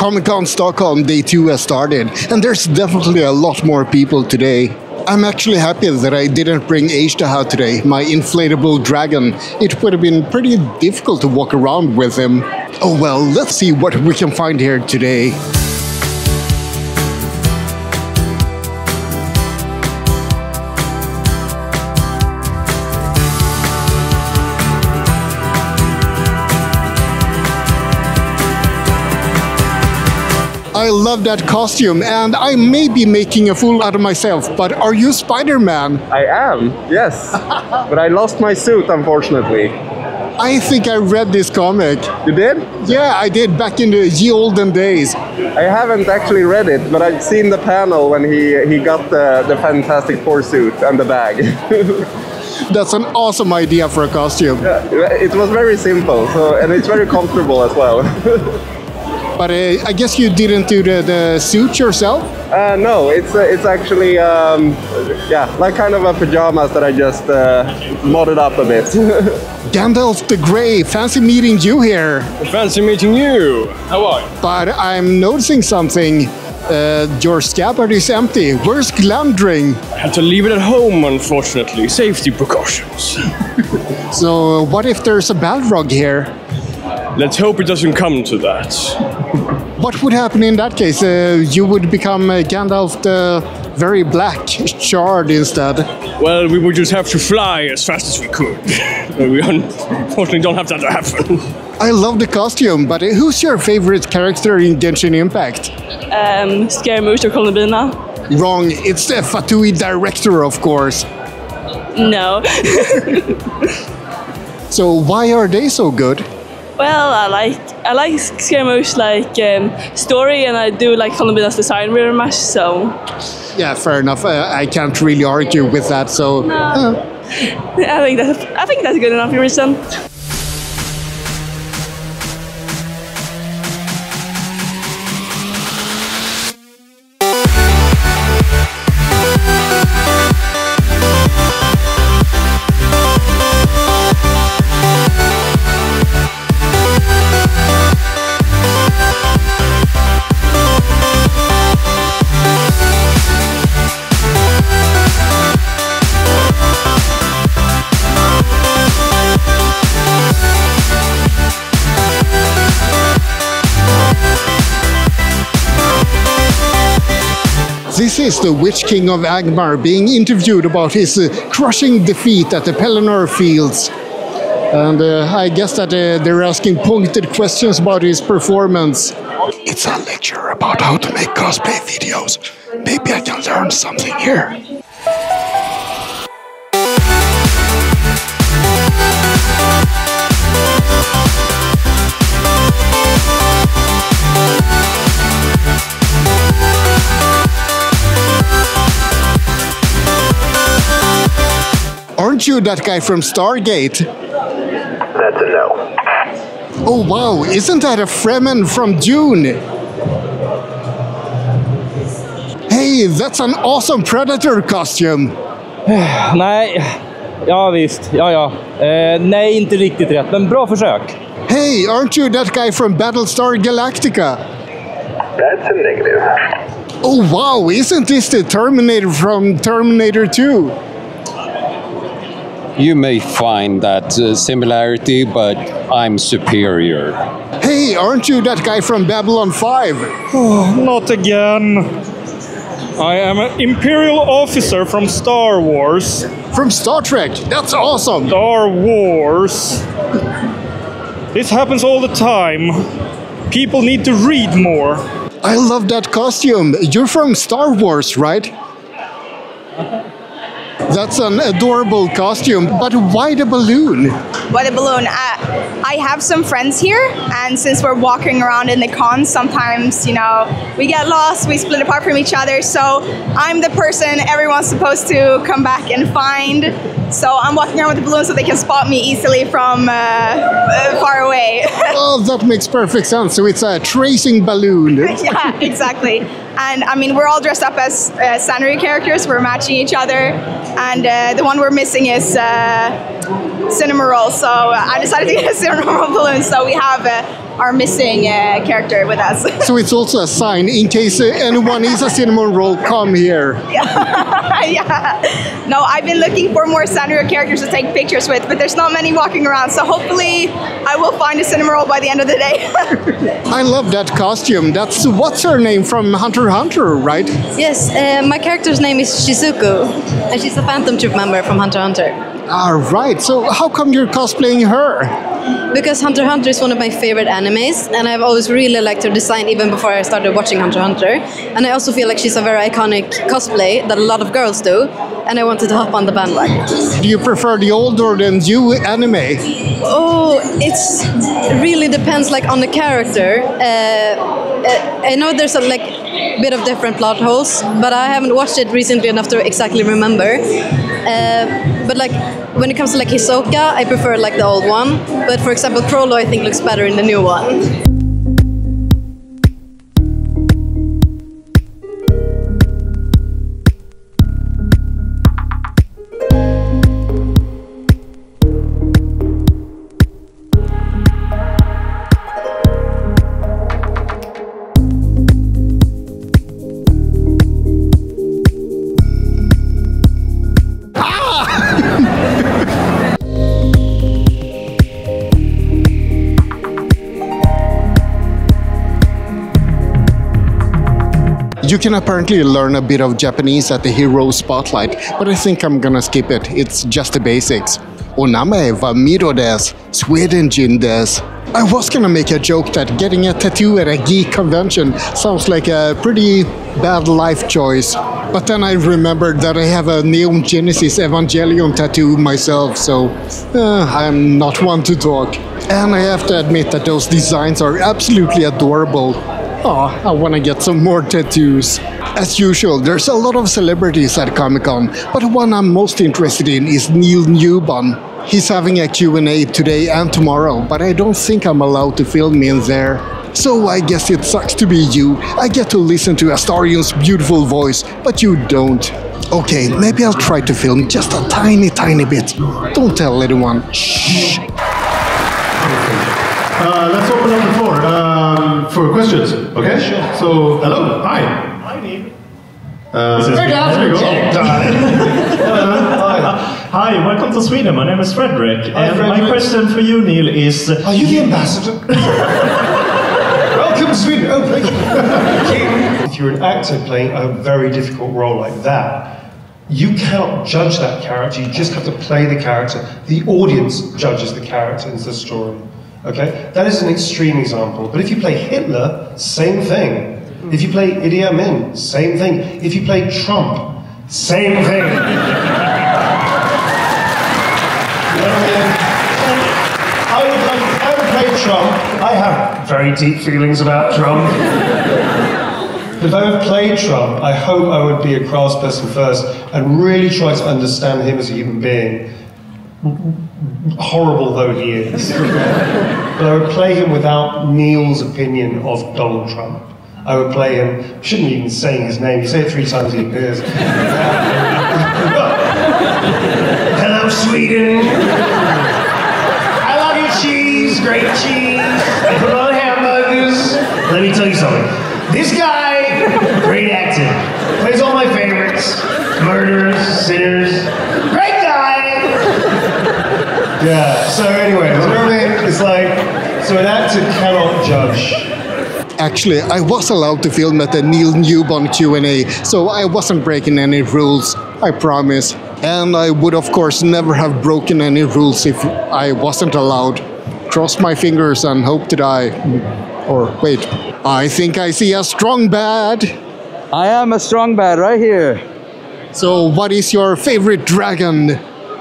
Comic Con Stockholm Day 2 has started, and there's definitely a lot more people today. I'm actually happy that I didn't bring Azhdaha today, my inflatable dragon. It would have been pretty difficult to walk around with him. Oh well, let's see what we can find here today. I love that costume, and I may be making a fool out of myself, but are you Spider-Man? I am, yes. But I lost my suit, unfortunately. I think I read this comic. You did? Yeah, I did, back in the ye olden days. I haven't actually read it, but I've seen the panel when he got the Fantastic Four suit and the bag. That's an awesome idea for a costume. Yeah, it was very simple, and it's very comfortable as well. But I guess you didn't do the suit yourself? No, it's actually like kind of a pajamas that I just modded up a bit. Gandalf the Grey, fancy meeting you here. Fancy meeting you. How are you? But I'm noticing something. Your scabbard is empty. Where's Glamdring? I had to leave it at home, unfortunately. Safety precautions. So what if there's a Balrog here? Let's hope it doesn't come to that. What would happen in that case? You would become Gandalf the very black shard instead. Well, we would just have to fly as fast as we could. We unfortunately don't have that to happen. I love the costume, but who's your favorite character in Genshin Impact? Scaramouche or Columbina. Wrong, it's the Fatui Director, of course. No. So why are they so good? Well, I like Scaramouche story, and I do like Columbina's design very much. So yeah, fair enough. I can't really argue with that. So no. I think that's good enough reason. This is the Witch King of Angmar being interviewed about his crushing defeat at the Pelennor Fields. And I guess that they're asking pointed questions about his performance. It's a lecture about how to make cosplay videos. Maybe I can learn something here. Aren't you that guy from Stargate? That's a no. Oh wow, isn't that a Fremen from Dune? Hey, that's an awesome Predator costume! Nej, ja visst, ja. Nej, inte riktigt rätt, men bra försök. Hey, aren't you that guy from Battlestar Galactica? That's a negative. Oh wow, isn't this the Terminator from Terminator 2? You may find that similarity, but I'm superior. Hey, aren't you that guy from Babylon 5? Oh, not again. I am an Imperial officer from Star Wars. From Star Trek? That's awesome! Star Wars. This happens all the time. People need to read more. I love that costume. You're from Star Wars, right? That's an adorable costume, but why the balloon? Why the balloon? I have some friends here, and since we're walking around in the con, sometimes, we get lost, we split apart from each other, so I'm the person everyone's supposed to come back and find. So I'm walking around with the balloon so they can spot me easily from far away. Oh, that makes perfect sense. So it's a tracing balloon. Yeah, exactly. And I mean, we're all dressed up as Sanrio characters. We're matching each other. And the one we're missing is Cinema Roll. So I decided to get a Cinema Roll balloon. So we have our missing character with us. So it's also a sign in case anyone is a cinnamon roll, come here. Yeah. No, I've been looking for more Sanrio characters to take pictures with, but there's not many walking around. So hopefully I will find a cinnamon roll by the end of the day. I love that costume. That's what's her name from Hunter x Hunter, right? Yes, my character's name is Shizuku, and she's a Phantom Troop member from Hunter x Hunter. Ah, right. So how come you're cosplaying her? Because Hunter x Hunter is one of my favorite animes, and I've always really liked her design even before I started watching Hunter x Hunter. And I also feel like she's a very iconic cosplay that a lot of girls do, and I wanted to hop on the bandwagon. Do you prefer the old or the new anime? Oh, it really depends on the character. I know there's a bit of different plot holes, but I haven't watched it recently enough to exactly remember. But when it comes to Hisoka, I prefer the old one. But for example, Crollo I think looks better in the new one. You can apparently learn a bit of Japanese at the Hero Spotlight, but I think I'm gonna skip it. It's just the basics. Oname wa Miro desu, Sweden jin desu. I was gonna make a joke that getting a tattoo at a geek convention sounds like a pretty bad life choice. But then I remembered that I have a Neon Genesis Evangelion tattoo myself, so I'm not one to talk. And I have to admit that those designs are absolutely adorable. Oh, I want to get some more tattoos. As usual, there's a lot of celebrities at Comic Con, but one I'm most interested in is Neil Newbon. He's having a Q&A today and tomorrow, but I don't think I'm allowed to film in there. So I guess it sucks to be you. I get to listen to Astarion's beautiful voice, but you don't. Okay, maybe I'll try to film just a tiny bit. Don't tell anyone. Shh. Let's open up the floor for questions. Okay? Sure. So, hello. Hi. Hi, Neil. There you go. Hi, welcome to Sweden. My name is Frederick. And my question for you, Neil, is... Are you the ambassador? Welcome to Sweden. Oh, thank you. If you're an actor playing a very difficult role like that, you cannot judge that character. You just have to play the character. The audience judges the character and the story. Okay? That is an extreme example. But if you play Hitler, same thing. If you play Idi Amin, same thing. If you play Trump, same thing. I would play Trump. I have very deep feelings about Trump. But if I would play Trump, I hope I would be a craftsperson first and really try to understand him as a human being. Horrible though he is. But I would play him without Neil's opinion of Donald Trump. I would play him, shouldn't even say his name, you say it 3 times he appears. Hello, Sweden. I love your cheese, great cheese. I put on hamburgers. Let me tell you something. This guy, great actor, plays all my favorites. Murderers, sinners, great guy. Yeah, so anyway, you know what I mean? It's so an actor cannot judge. Actually, I was allowed to film at the Neil Newbon Q&A, so I wasn't breaking any rules, I promise. And I would of course never have broken any rules if I wasn't allowed. Cross my fingers and hope to die. Or wait, I think I see a strong bad. I am a strong bad right here. So what is your favorite dragon?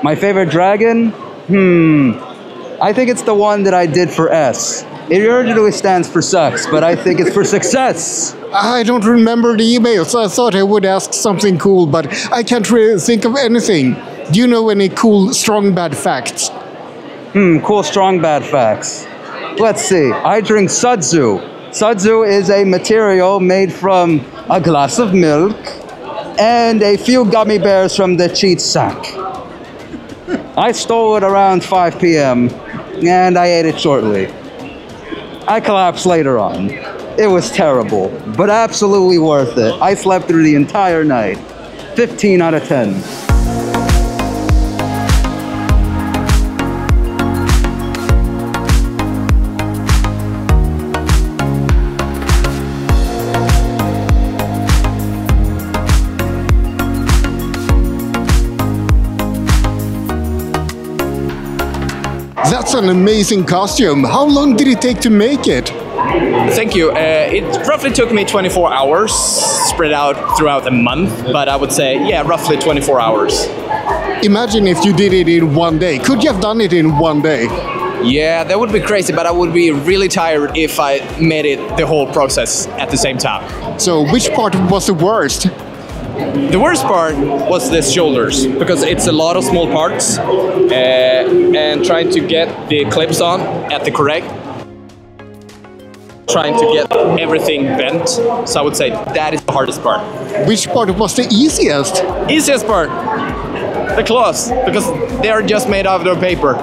My favorite dragon? I think it's the one that I did for S. It originally stands for sucks, but I think it's for success. I don't remember the emails. I thought I would ask something cool, but I can't really think of anything. Do you know any cool strong bad facts? Cool strong bad facts. Let's see. I drink sudzu. Sudzu is a material made from a glass of milk and a few gummy bears from the cheat sack. I stole it around 5 p.m. and I ate it shortly. I collapsed later on. It was terrible, but absolutely worth it. I slept through the entire night. 15 out of 10. That's an amazing costume. How long did it take to make it? Thank you. It roughly took me 24 hours, spread out throughout a month, but I would say, yeah, roughly 24 hours. Imagine if you did it in one day. Could you have done it in one day? Yeah, that would be crazy, but I would be really tired if I made it the whole process at the same time. So which part was the worst? The worst part was the shoulders, because it's a lot of small parts, and trying to get the clips on at the correct, trying to get everything bent. So I would say that is the hardest part. Which part was the easiest? Easiest part, the claws, because they are just made out of paper.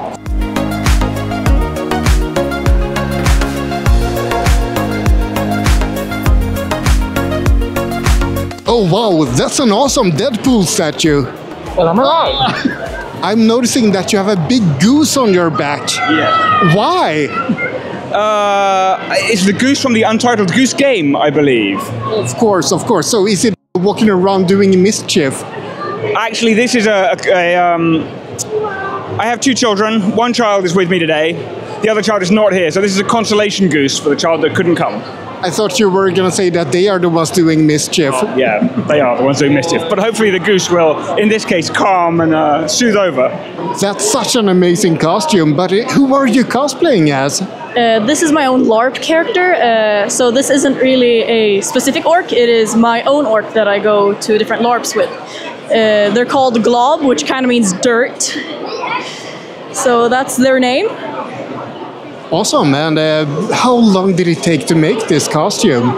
Oh wow, that's an awesome Deadpool statue. Well, I'm alive. I'm noticing that you have a big goose on your back. Yeah. Why? It's the goose from the Untitled Goose Game, I believe. Of course. So is it walking around doing mischief? Actually, this is I have two children. One child is with me today. The other child is not here. So this is a consolation goose for the child that couldn't come. I thought you were going to say that they are the ones doing mischief. Yeah, they are the ones doing mischief. But hopefully the goose will, in this case, calm and soothe over. That's such an amazing costume, but who are you cosplaying as? This is my own LARP character, so this isn't really a specific orc, it is my own orc that I go to different LARPs with. They're called Glob, which kind of means dirt. So that's their name. Awesome, and how long did it take to make this costume?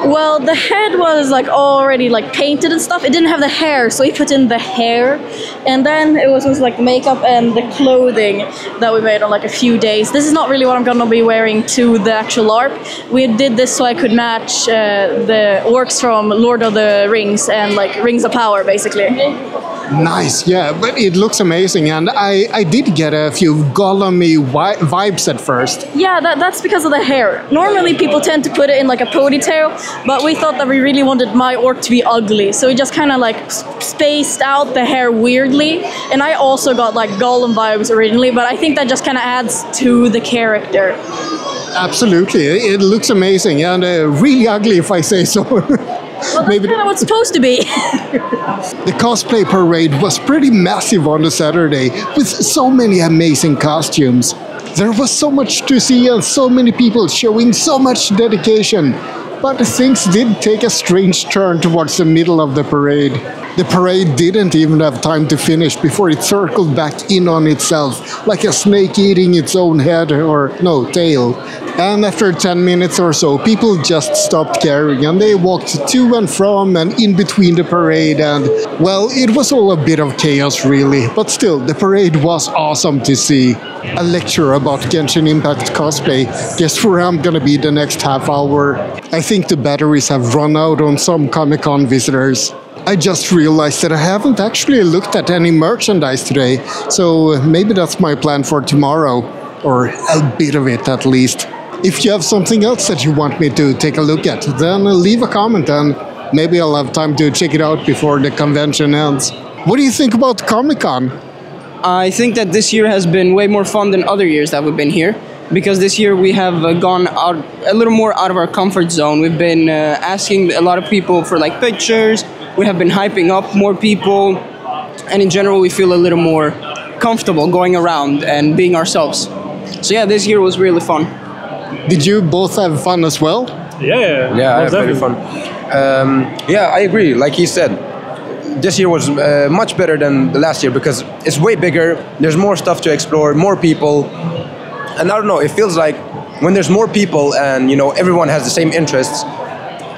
Well, the head was already painted and stuff. It didn't have the hair, so he put in the hair, and then it was makeup and the clothing that we made on a few days. This is not really what I'm gonna be wearing to the actual LARP. We did this so I could match the orcs from Lord of the Rings and Rings of Power, basically. Nice, yeah, but it looks amazing, and I did get a few Gollum-y vibes at first. Yeah, that's because of the hair. Normally people tend to put it in a ponytail, but we thought that we really wanted my orc to be ugly, so we just kind of spaced out the hair weirdly, and I also got Gollum vibes originally, but I think that just kind of adds to the character. Absolutely, it looks amazing, and really ugly if I say so. Well, that's kind of what's supposed to be. The cosplay parade was pretty massive on the Saturday, with so many amazing costumes. There was so much to see and so many people showing so much dedication. But things did take a strange turn towards the middle of the parade. The parade didn't even have time to finish before it circled back in on itself, like a snake eating its own head tail. And after 10 minutes or so, people just stopped caring and they walked to and from and in between the parade, and well, it was all a bit of chaos really, but still, the parade was awesome to see. A lecture about Genshin Impact cosplay, guess where I'm gonna be the next half hour? I think the batteries have run out on some Comic Con visitors. I just realized that I haven't actually looked at any merchandise today, so maybe that's my plan for tomorrow, or a bit of it at least. If you have something else that you want me to take a look at, then leave a comment and maybe I'll have time to check it out before the convention ends. What do you think about Comic Con? I think that this year has been way more fun than other years that we've been here, because this year we have gone out a little more out of our comfort zone. We've been asking a lot of people for pictures, we have been hyping up more people, and in general we feel a little more comfortable going around and being ourselves. So yeah, this year was really fun. Did you both have fun as well? Yeah, I had very fun. Yeah, I agree. Like he said, this year was much better than the last year because it's way bigger. There's more stuff to explore, more people, and I don't know. It feels like when there's more people and everyone has the same interests,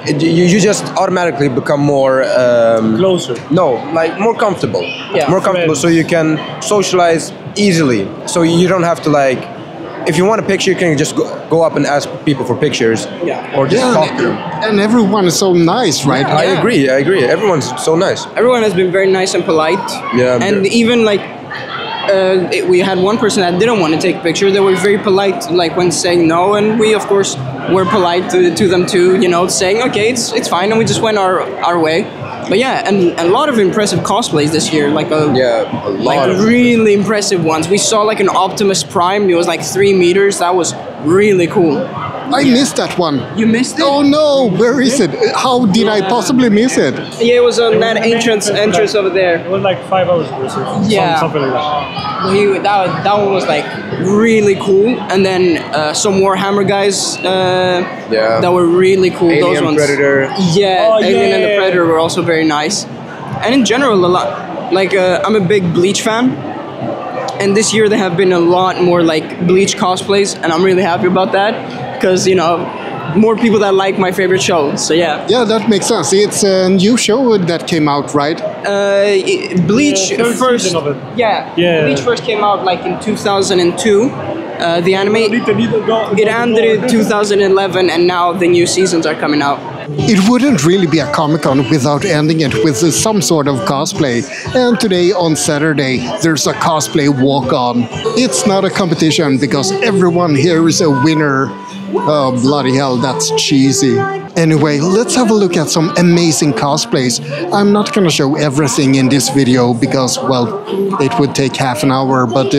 you just automatically become more closer. No, more comfortable. Yeah, more comfortable, so you can socialize easily. So you don't have to if you want a picture, you can just go up and ask people for pictures, or just talk to them. And everyone is so nice, right? I agree. Everyone's so nice. Everyone has been very nice and polite. Yeah. And even like we had one person that didn't want to take a picture. They were very polite, like when saying no, and we of course were polite to them too. You know, saying okay, it's fine, and we just went our way. But yeah, and a lot of impressive cosplays this year, like a lot of really impressive ones. We saw like an Optimus Prime. It was like 3 meters. That was really cool. I missed that one. You missed it? Oh no, where is it? How did I possibly miss it? Yeah, it was on that entrance over there. It was like 5 hours ago, something like that. That one was like really cool. And then some Warhammer guys that were really cool. Alien, those ones. Predator. Yeah, Alien and the Predator were also very nice. And in general, a lot. Like I'm a big Bleach fan. And this year there have been a lot more like Bleach cosplays, and I'm really happy about that because more people that like my favorite show. So yeah. Yeah, that makes sense. It's a new show that came out, right? Bleach first. Bleach first came out like in 2002. The anime. It ended in 2011, and now the new seasons are coming out. It wouldn't really be a Comic-Con without ending it with some sort of cosplay. And today, on Saturday, there's a cosplay walk-on. It's not a competition because everyone here is a winner. Oh, bloody hell, that's cheesy. Anyway, let's have a look at some amazing cosplays. I'm not gonna show everything in this video because, well, it would take half an hour, but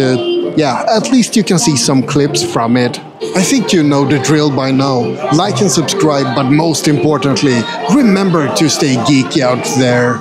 yeah, at least you can see some clips from it. I think you know the drill by now. Like and subscribe, but most importantly, remember to stay geeky out there.